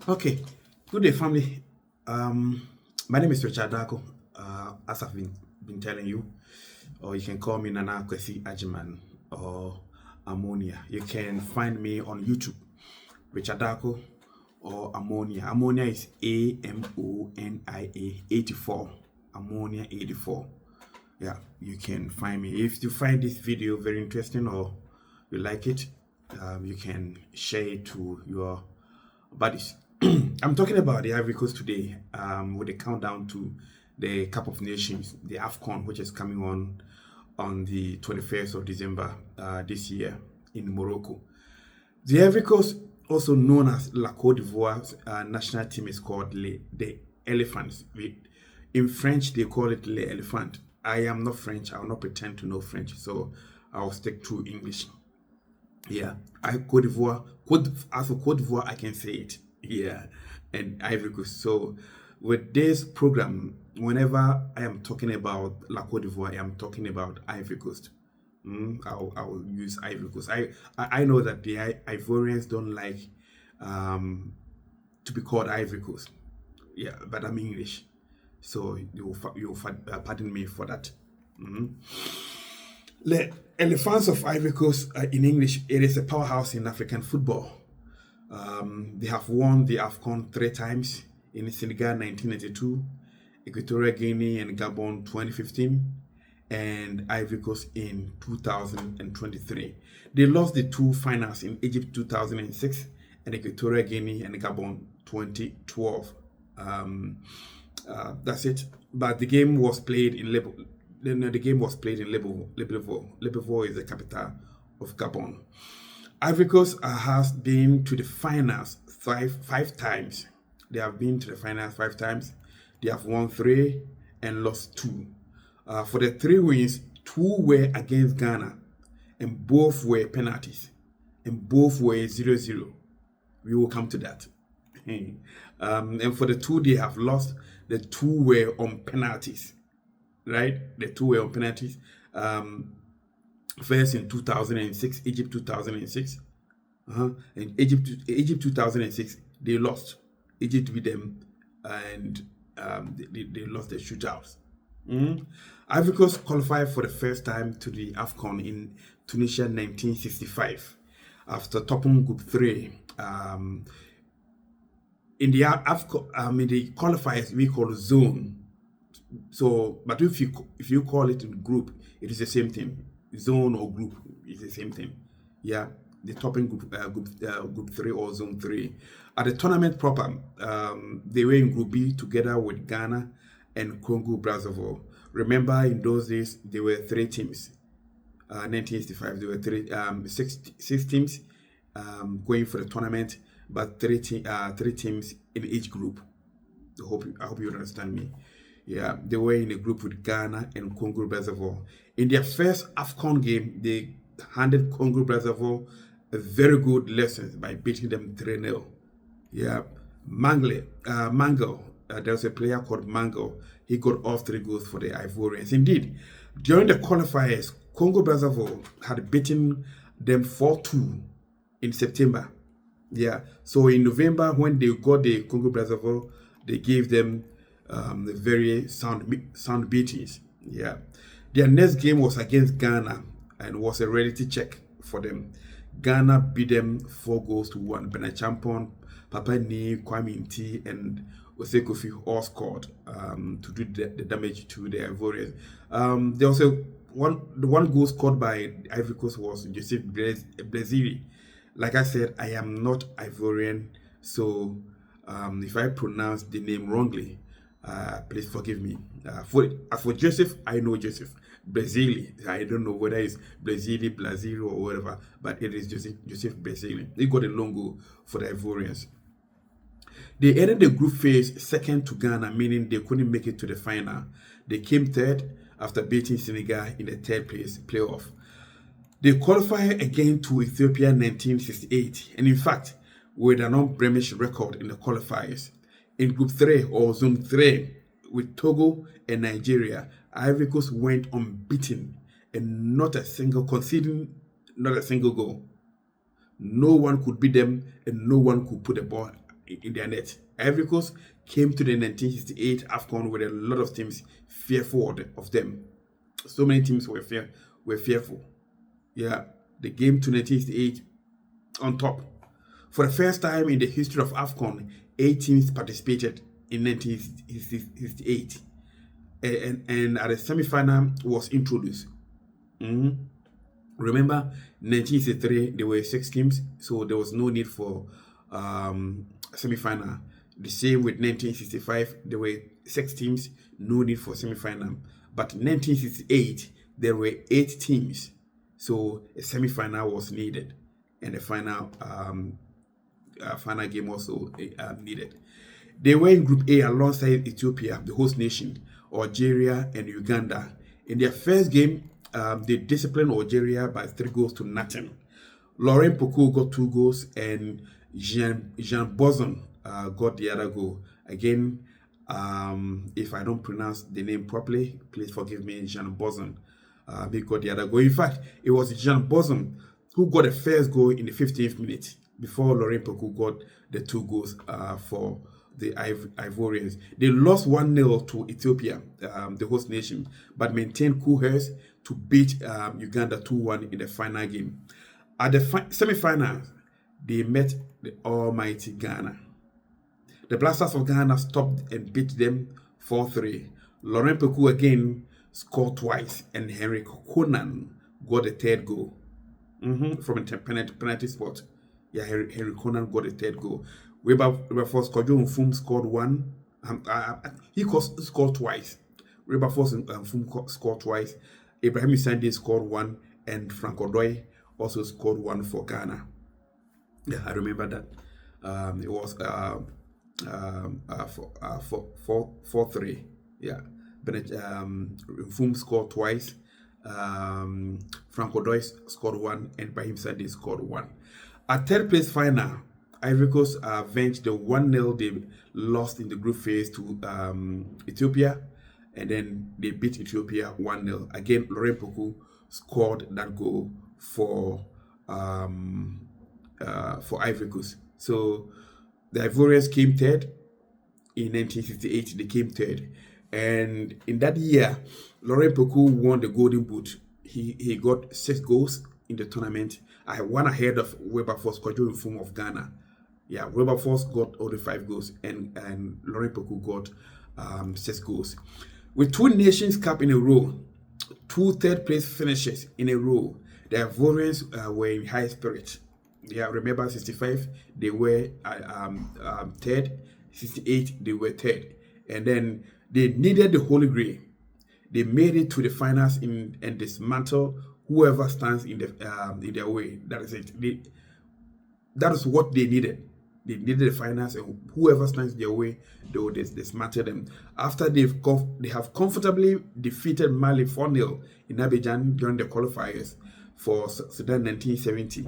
Okay, good day, family. Um, my name is Richard Dako, as I've been telling you, or you can call me Nana Kwesi Ajiman or Ammonia. You can find me on YouTube, Richard Dako or Ammonia. Ammonia is AMONIA 84. Ammonia 84. Yeah, you can find me. If you find this video very interesting or you like it, you can share it to your buddies. I'm talking about the Ivory Coast today, with the countdown to the Cup of Nations, the AFCON, which is coming on the 21st of December this year in Morocco. The Ivory Coast, also known as La Côte d'Ivoire's national team, is called the Elephants. In French, they call it Les Elephants. I am not French. I will not pretend to know French, so I'll stick to English. Yeah, Côte d'Ivoire. As for Côte d'Ivoire, I can say it. Yeah, and Ivory Coast. So, with this program, whenever I am talking about La Côte d'Ivoire, I am talking about Ivory Coast. I'll use Ivory Coast. I know that the Ivorians don't like to be called Ivory Coast. Yeah, but I'm English, so you'll pardon me for that. The Elephants of Ivory Coast, in English, it is a powerhouse in African football. They have won the AFCON 3 times: in Senegal 1992, Equatorial Guinea and Gabon 2015, and Ivory Coast in 2023. They lost the 2 finals in Egypt 2006 and Equatorial Guinea and Gabon 2012. That's it. But the game was played in Libreville. The game was played in Libreville. Libreville is the capital of Gabon. Ivory Coast has been to the finals five times. They have been to the finals 5 times. They have won 3 and lost 2. For the 3 wins, 2 were against Ghana, and both were penalties, and both were 0-0. We will come to that. And for the 2 they have lost, the 2 were on penalties. Right? The 2 were on penalties. First in 2006, Egypt 2006. And Egypt 2006, they lost. Egypt beat them, and they lost the shootouts. Ivory Coast qualified for the first time to the AFCON in Tunisia 1965 after topping Group 3. In the AFCON, in the qualifiers, we call zone. So, but if you call it in group, it is the same thing. Zone or group is the same thing. Yeah, the topping group 3 or zone 3. At the tournament proper, they were in Group B together with Ghana and Congo Brazzaville. Remember, in those days there were 3 teams. 1965, there were 6 teams going for the tournament, but 3 teams in each group. I hope you understand me. Yeah, they were in a group with Ghana and Congo Brazzaville. In their first AFCON game, they handed Congo Brazzaville a very good lesson by beating them 3-0. Yeah, Mangle, there was a player called Mangle. He got off 3 goals for the Ivorians. Indeed, during the qualifiers, Congo Brazzaville had beaten them 4-2 in September. Yeah, so in November, when they got the Congo Brazzaville, they gave them the very sound beatings. Yeah, their next game was against Ghana and was a reality check for them. Ghana beat them 4-1. Bernard Champon, Papa Ni, Kwame Nti, and Ose Kofi all scored to do the damage to the Ivorians. There was the one goal scored by Ivory Coast was Joseph Blaziri. Like I said, I am not Ivorian, so if I pronounce the name wrongly, please forgive me. As for Joseph, I know Joseph. Brazili, I don't know whether it's Brazil or whatever, but it is Joseph Brazili. He got a long goal for the Ivorians. They ended the group phase second to Ghana, meaning they couldn't make it to the final. They came third after beating Senegal in the 3rd place playoff. They qualified again to Ethiopia 1968, and in fact, with an unblemished record in the qualifiers. In Group 3 or Zone 3, with Togo and Nigeria, Ivory Coast went unbeaten and conceding not a single goal. No one could beat them, and no one could put the ball in their net. Ivory Coast came to the 1968 AFCON with a lot of teams fearful of them. So many teams were fearful. Yeah, they came to 1968 on top. For the first time in the history of AFCON, 8 teams participated in 1968. And at the semi-final was introduced. Remember, 1963 there were 6 teams, so there was no need for semi-final. The same with 1965, there were 6 teams, no need for semi-final. But 1968 there were 8 teams, so a semi-final was needed, and the final final game also needed. They were in Group A alongside Ethiopia, the host nation, Algeria, and Uganda. In their first game, they disciplined Algeria by 3-0. Laurent Pokou got 2 goals, and Jean Bozon got the other goal. Again, if I don't pronounce the name properly, please forgive me, Jean Bozon. He got the other goal. In fact, it was Jean Bozon who got the first goal in the 15th minute before Laurent Pokou got the 2 goals for the Ivorians. They lost 1-0 to Ethiopia, the host nation, but maintained cool heads to beat Uganda 2-1 in the final game. At the semi-finals, they met the almighty Ghana. The Blasters of Ghana stopped and beat them 4-3. Laurent Pokou again scored twice, and Henry Konan got the 3rd goal from a penalty spot. Yeah, Henry Konan got the 3rd goal. Wilberforce Kojo Nfum scored 1. He scored twice. Wilberforce Nfum scored twice. Ibrahim Sande scored 1, and Frank Odoi also scored 1 for Ghana. Yeah, I remember that. It was 4-3. Yeah, Bennett Nfum scored twice. Frank Odoi scored 1, and Ibrahim Sande scored 1. At 3rd place final, Ivory Coast avenged the 1-0 they lost in the group phase to Ethiopia, and then they beat Ethiopia 1-0. Again, Laurent Pokou scored that goal for Ivory Coast. So the Ivorians came 3rd. In 1968, they came 3rd. And in that year, Laurent Pokou won the Golden Boot. He got 6 goals in the tournament. I won ahead of Wilberforce Kojo Nfum of Ghana. Yeah, Wilberforce got only 5 goals, and Laurent Pokou got 6 goals. With 2 Nations Cup in a row, 2 3rd-place finishes in a row, the Ivorians were in high spirit. Yeah, remember 65, they were 3rd. 68, they were 3rd. And then they needed the Holy Grail. They made it to the finals and dismantle whoever stands in their way. That is it. That is what they needed. They needed the finals, and whoever stands in their way, they will dismantle them. After they have comfortably defeated Mali 4-0 in Abidjan during the qualifiers for Sudan 1970.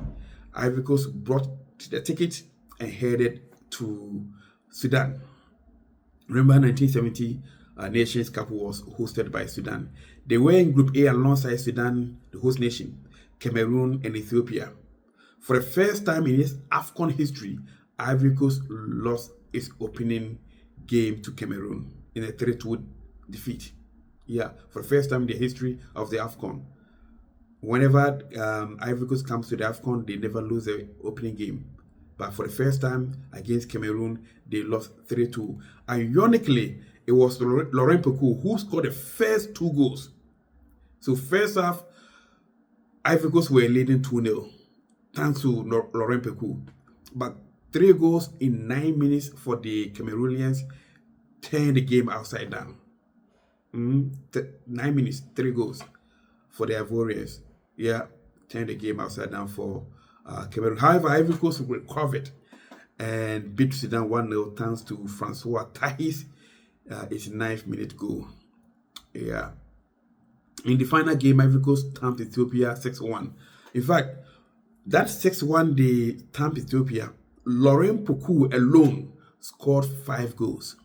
Ivory Coast brought the ticket and headed to Sudan. Remember, 1970 Nations Cup was hosted by Sudan. They were in Group A alongside Sudan, the host nation, Cameroon, and Ethiopia. For the first time in its AFCON history, Ivory Coast lost its opening game to Cameroon in a 3-2 defeat. Yeah, for the first time in the history of the AFCON. Whenever Ivory Coast comes to the AFCON, they never lose the opening game. But for the first time against Cameroon, they lost 3-2. Ironically, it was Laurent Pokou who scored the first 2 goals. So first half, Ivory Coast were leading 2-0, thanks to Laurent Pokou. But 3 goals in 9 minutes for the Cameroonians turned the game upside down. 9 minutes, 3 goals for the Ivorians. Yeah, turned the game upside down for Cameroon. However, Ivory Coast recovered and beat Sudan 1-0 thanks to Francois Tahis, 89th minute goal. Yeah. In the final game, Ivory Coast thumped Ethiopia 6-1. In fact, that 6-1 they thumped Ethiopia, Laurent Pokou alone scored 5 goals.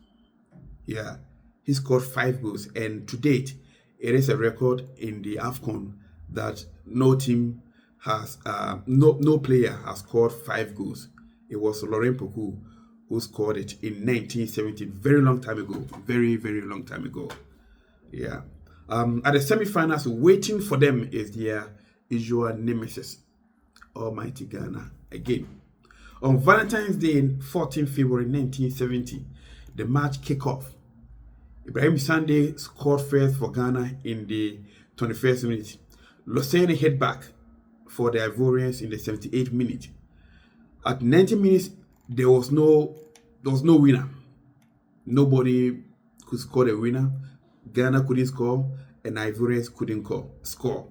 Yeah, he scored 5 goals, and to date, it is a record in the AFCON that no team has, no player has scored 5 goals. It was Laurent Pokou who scored it in 1970. Very long time ago. Very, very long time ago. Yeah. At the semi-finals, waiting for them is their usual nemesis, Almighty Ghana. Again, on Valentine's Day, 14 February 1970, the match kicked off. Ibrahim Sande scored first for Ghana in the 21st minute. Losene hit back for the Ivorians in the 78th minute. At 90 minutes, there was no winner. Nobody could score the winner. Ghana couldn't score, and Ivorians couldn't score.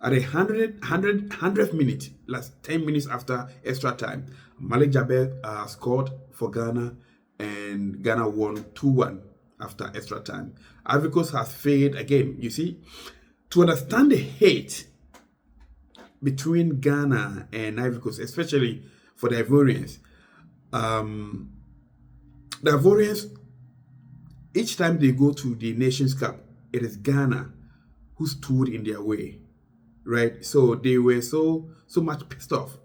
At the 100th minute, last 10 minutes after extra time, Malik Jabel scored for Ghana, and Ghana won 2-1 after extra time. Ivory Coast has failed again. You see, to understand the hate between Ghana and Ivory Coast, especially for the Ivorians, each time they go to the Nations Cup, it is Ghana who stood in their way, right? So they were so much pissed off.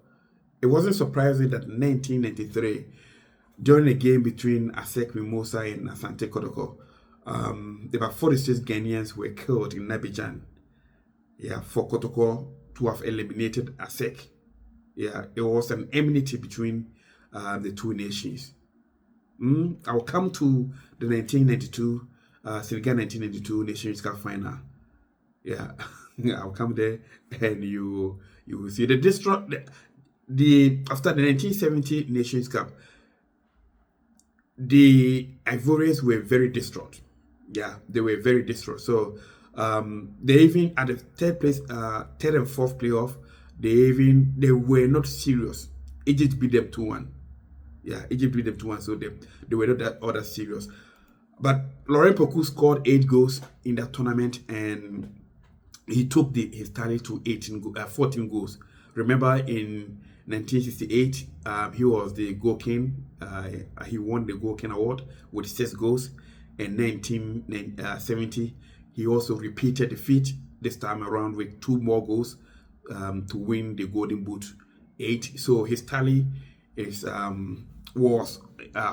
It wasn't surprising that in 1993, during a game between Asec Mimosa and Asante Kotoko, about 46 Ghanaians were killed in Abidjan. Yeah, for Kotoko to have eliminated Asec. Yeah, it was an enmity between the two nations. I'll come to the 1992 Senegal 1992 Nations Cup final. Yeah, I'll come there, and you will see the after the 1970 Nations Cup, the Ivorians were very distraught. Yeah, they were very distraught. So they even at the third and fourth playoff, they were not serious. Egypt beat them 2-1. Yeah, Egypt beat them 2-1, so they were not that other serious. But Laurent Poku scored 8 goals in that tournament, and he took his tally to 14 goals. Remember, in 1968, he was the goal king. He won the goal king award with 6 goals. In 1970, he also repeated the feat this time around with 2 more goals to win the Golden Boot 8. So his tally was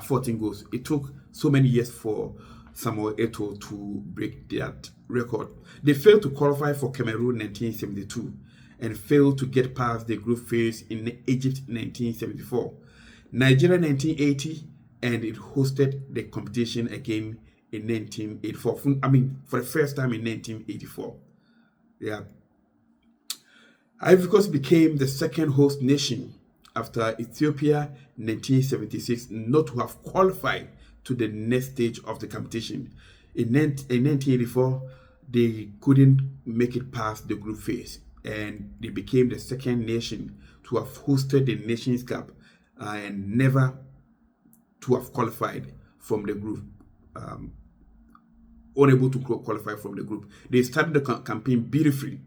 14 goals. It took so many years for Samuel Eto'o to break that record. They failed to qualify for Cameroon 1972 and failed to get past the group phase in Egypt 1974. Nigeria 1980, and it hosted the competition again in 1984. For the first time in 1984. Yeah. Ivory Coast became the second host nation after Ethiopia 1976 not to have qualified to the next stage of the competition. In 1984, they couldn't make it past the group phase, and they became the second nation to have hosted the Nations Cup and never to have qualified from the group, unable to qualify from the group. They started the campaign beautifully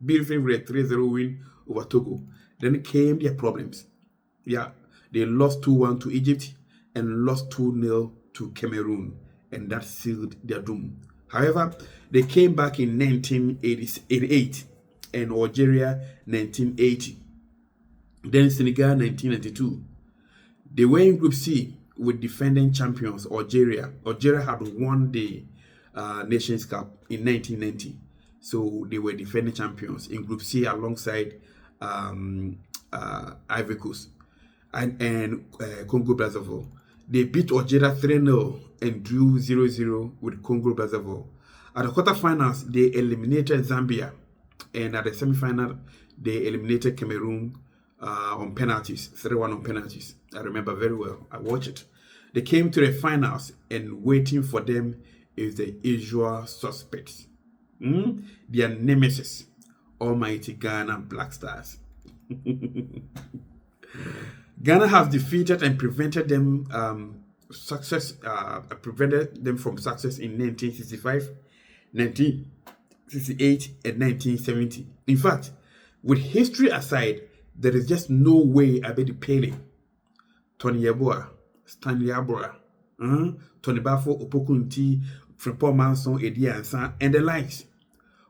with a 3-0 win over Togo. Then came their problems. Yeah, they lost 2-1 to Egypt and lost 2-0 to Cameroon, and that sealed their doom. However, they came back in 1988 and Algeria 1980. Then Senegal 1992. They were in Group C with defending champions Algeria. Algeria had won the Nations Cup in 1990. So they were defending champions in Group C alongside Ivory Coast and Congo-Brazzaville. They beat Algeria 3-0 and drew 0-0 with Congo-Brazzaville. At the quarterfinals, they eliminated Zambia, and at the semifinal, they eliminated Cameroon on penalties, 3-1 on penalties. I remember very well. I watched it. They came to the finals, and waiting for them is the usual suspects. Their nemesis, Almighty Ghana Black Stars. Ghana has defeated and prevented them prevented them from success in 1965, 1968, and 1970. In fact, with history aside, there is just no way Abedi Pele, Tony Yeboah, Stanley Abora, Tony Bafo, Opokunti, Frimpong Manson, Eddie Ansan, and the likes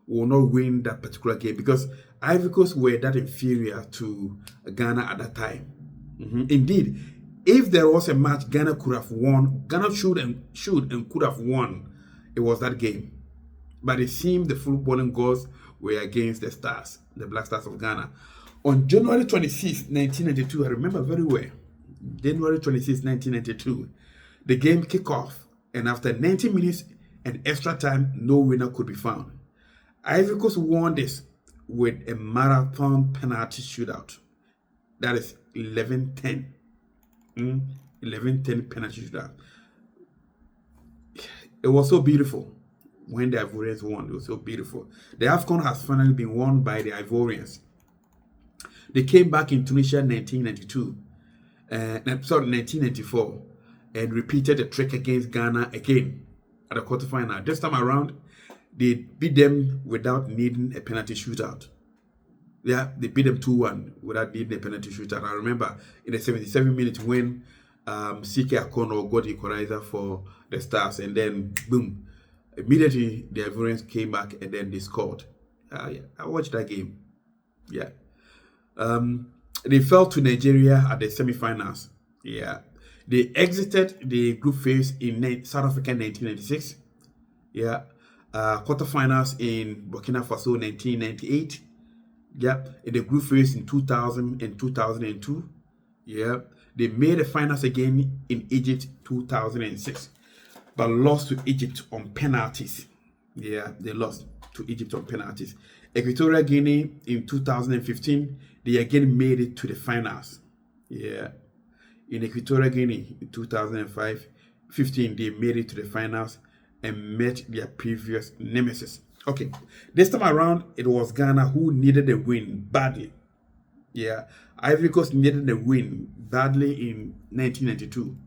will not win that particular game because Ivory Coast were that inferior to Ghana at that time. Indeed, If there was a match Ghana could have won, Ghana should and could have won, it was that game. But it seemed the footballing gods were against the Stars, the Black Stars of Ghana. On January 26, 1992, I remember very well, January 26, 1992, the game kicked off, and after 90 minutes and extra time, no winner could be found. Ivory Coast won this with a marathon penalty shootout. That is 11-10. 11-10 penalty shootout. It was so beautiful when the Ivorians won. It was so beautiful. The AFCON has finally been won by the Ivorians. They came back in Tunisia 1994, and repeated the trick against Ghana again at the quarterfinal. This time around, they beat them without needing a penalty shootout. Yeah, they beat them 2-1 without needing a penalty shootout. I remember in the 77 minutes when CK Akono got the equalizer for the Stars, and then boom, immediately the Ivorians came back and then they scored. Yeah, I watched that game. Yeah. They fell to Nigeria at the semi-finals. Yeah. They exited the group phase in South Africa in 1996. Yeah. Quarterfinals in Burkina Faso 1998. Yeah. In the group phase in 2000 and 2002. Yeah. They made the finals again in Egypt 2006, but lost to Egypt on penalties. Yeah, they lost to Egypt on penalties. Equatorial Guinea in 2015, they again made it to the finals. Yeah. In Equatorial Guinea in 2015, they made it to the finals and met their previous nemesis. Okay, this time around, it was Ghana who needed a win badly. Yeah, Ivory Coast needed a win badly in 1992.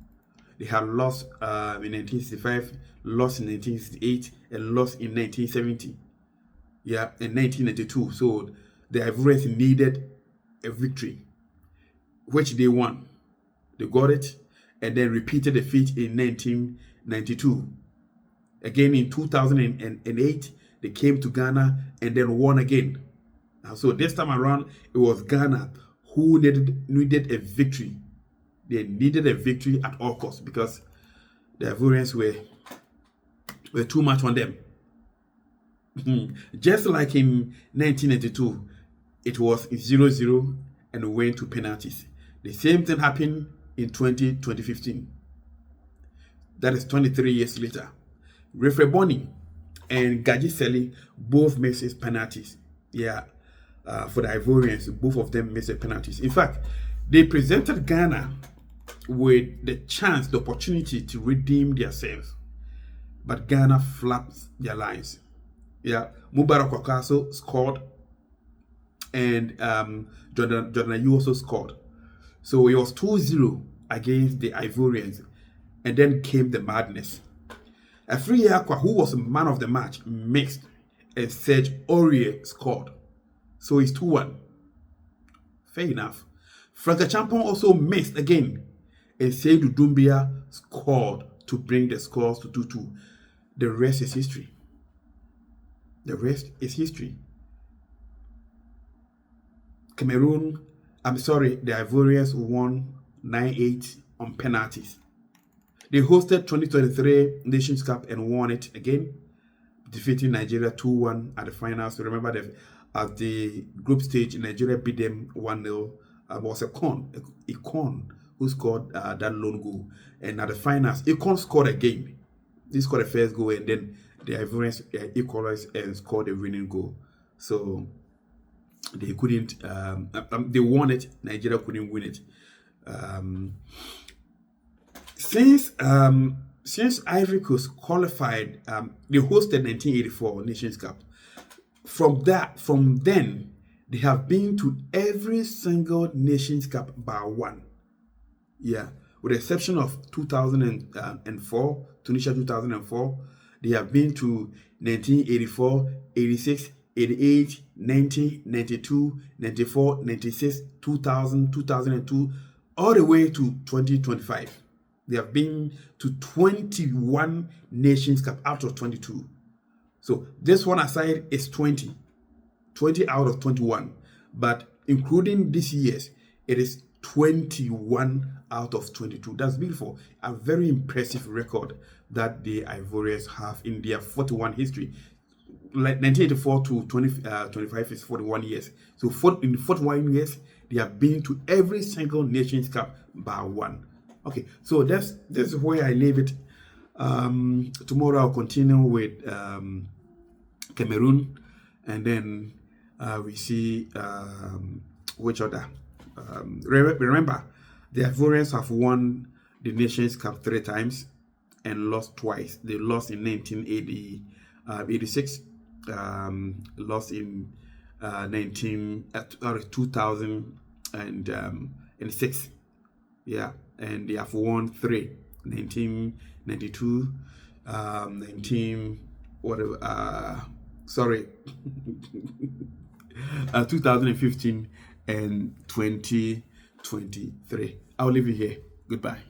They had lost in 1965, lost in 1968, and lost in 1970. Yeah, in 1992. So the Ivorians needed a victory, which they won. They got it, and then repeated the feat in 1992. Again in 2008, they came to Ghana and then won again. So this time around, it was Ghana who needed a victory. They needed a victory at all costs because the Ivorians were too much on them. Just like in 1992, it was 0-0 and went to penalties. The same thing happened in 2015. That is 23 years later. Referee Boni and Gaji Seli both missed penalties. Yeah, for the Ivorians, both of them missed penalties. In fact, they presented Ghana with the chance, the opportunity to redeem themselves, but Ghana flapped their lines. Yeah, Mubarak Wakaso scored, and Jordan Ayew also scored. So it was 2-0 against the Ivorians, and then came the madness. Afri Yakwa, who was man of the match, mixed, and Serge Aurier scored. So it's 2-1. Fair enough. Frank Champon also missed again, and Seydou Doumbia scored to bring the scores to 2-2. The rest is history. The rest is history. The Ivorians won 9-8 on penalties. They hosted 2023 Nations Cup and won it again, defeating Nigeria 2-1 at the finals. So remember that at the group stage, Nigeria beat them 1-0. It was Ikon who scored that lone goal. And at the finals, Ikon scored again. He scored the first goal, and then the Ivorians equalized and scored the winning goal. So they couldn't, they won it, Nigeria couldn't win it. Since Ivory Coast qualified, they hosted 1984 Nations Cup. From then, they have been to every single Nations Cup bar one. Yeah, with the exception of 2004, Tunisia 2004, they have been to 1984, 86, 88, 90, 92, 94, 96, 2000, 2002, all the way to 2025. They have been to 21 Nations Cup out of 22. So this one aside is 20 out of 21. But including this year's, it is 21 out of 22. That's beautiful. A very impressive record that the Ivorians have in their 41 history. Like 1984 to 25 is 41 years. So in 41 years, they have been to every single Nations Cup by one. Okay, so this is where I leave it. Tomorrow I'll continue with Cameroon, and then we see which other. Remember, the Ivorians have won the Nations Cup 3 times and lost twice. They lost in 1986, lost in 2006. Yeah, and they have won 3: 1992, 19 whatever. 2015 and 2023. I'll leave you here. Goodbye.